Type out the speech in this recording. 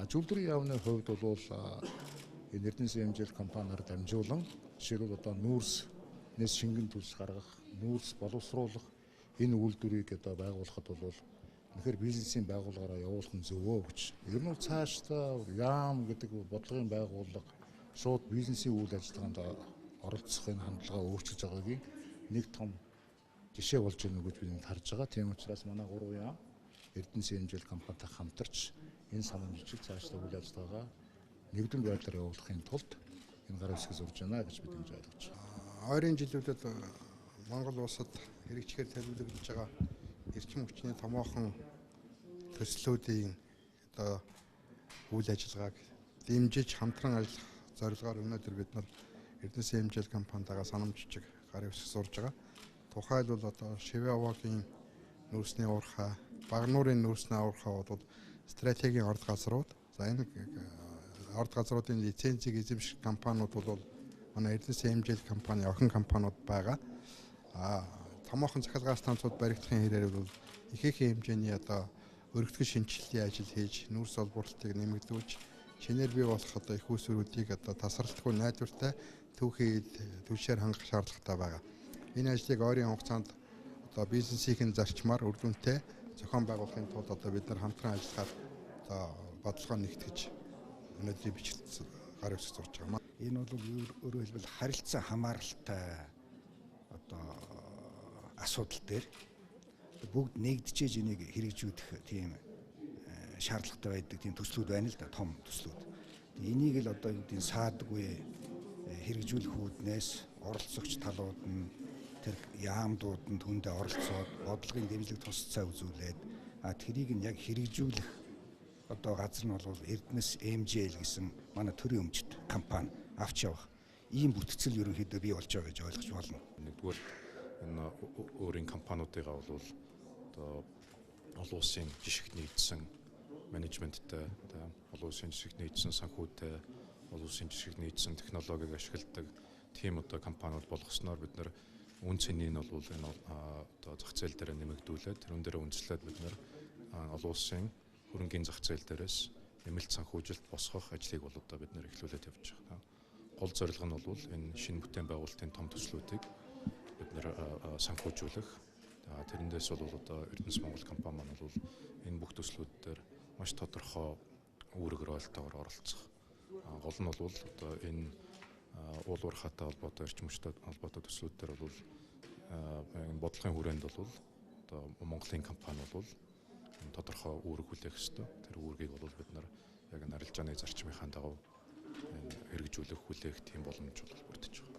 Зөвлөрийн яамны хувьд бол энэ Эрдэнэсийн хэмжээл компаниар дамжуулан жишээлбэл одоо нүүрснээс шингэн төлс гаргах, нүүрс боловсруулах энэ үйлдвэрийг одоо байгуулахад бол үнэхээр бизнесийн байгууллагаараа явуулах нь зөвөө гэж. Ер нь цаашдаа яам гэдэг бодлогын байгууллага шууд бизнесийн үйл ажиллагаанд оролцохын хандлага өөрчилж байгаагийн нэг том жишээ болж байна гэж бид харж байгаа. Тийм учраас манай 3 яам Эрдэнэсийн хэмжээл компанитай хамтарч энэ санамжийг цаашдаа үйл ажиллагаагаа нэгдүгээр байдлаар явуулахын тулд энэ гар хэсэг зурж байна гэж бид ингэж ойлгож байна. Ойрын жилүүдэд Монгол улсад хэрэгжихээр төлөвлөгдөж байгаа эрчим хүчний томоохон төслүүдийн одоо үйл ажиллагааг дэмжиж хамтран ажиллах зорилгоор өнөөдөр бид нар Эрдэнэсийн хэмжээл компанитайгаа санамжчиг гар хэсэг зурж байгаа. Тухайлбал одоо Шивэавагийн нүүрсний уурхай, Багнуурын нүүрсний уурхай бол стратегийн орд газрууд. За энэ орд газруудын лицензийг эзэмших компаниуд бол манай Эрдэнэсийн хэмжээл компани охин компаниуд байгаа. Томоохон захиргааны станцууд баригдахын хэрээр бол ихээхэн хэмжээний одоо өргөдгөл шинжиллийн ажил хийж нүүрс олборлтыг нэмэгдүүлж шинээр бий болох одоо их усруудыг одоо тасралтгүй найдвартай түвшээр хангах шаардлагатай байгаа. Энэ ажлыг ойрын хугацаанд одоо бизнесийн зарчмаар үр дүнтэй зохион байгуулахын тулд одоо бид нар хамтран ажиллахаар одоо бодлогоо нэгтгэж өнөөдрийн бичлэгт гар хэсэг зурж байгаа. Энэ бол өөрөөр хэлбэл харилцан хамааралтай одоо асуудал дээр бүгд нэгдэжээж энийг хэрэгжүүлэх тийм шаардлагатай байдаг тийм төслүүд байна л да, том төслүүд. Энийг л одоо юу гэдэг саадгүй хэрэгжүүлэх үүднээс оролцогч талууд нь тэр яамдууд нь түндэ оролцоод бодлогын дэмжлэг тусцаа үзүүлээд тэрийг нь яг хэрэгжүүлэх одоо газар нь бол Эрдэнэс MJL гэсэн манай төрийн өмчт компани авч явах ийм бүтцэл ерөнхийдөө бий болж байгаа гэж ойлгож байна. Нэгдүгээр энэ өөрийн компаниудыгаа бол одоо олон улсын жишгт нэгдсэн менежменттэй, олон улсын жишгт нэгдсэн санхүүтэй, олон улсын жишгт нэгдсэн технологиг ашигладаг тийм одоо компаниуд болгосноор бид нар үн цэнийг нь бол энэ одоо зах зээл дээр нэмэгдүүлээд тэрүүн дээр үндэслээд бид нар олон улсын хөрөнгийн зах зээл дээрээс нэмэлт санхүүжилт босгох ажлыг бол одоо бид нэр эхлүүлээд явж байгаа. Гол зорилго нь бол энэ шинэ бүтээн байгуулалтын том төслүүдийг бид нэр санхүүжүүлэх. Тэрэндээс бол одоо Эрдэнэс Монгол компани маань бол энэ бүх төслүүд дээр маш тодорхой үүрэг ролтойгоор оролцох. Гол нь бол одоо энэ уул уурхайтай холбоотой эрчим хүчтэй холбоотой төслүүд дээр бол энэ бодлогын хүрээнд бол одоо Монголын компани бол тодорхой үүрэг хүлээх ёстой. Тэр үүргийг бол бид нар яг арилжааны зарчмынхаа дагуу хэрэгжүүлэх хүлээх тийм боломж бол бүрдэж байгаа.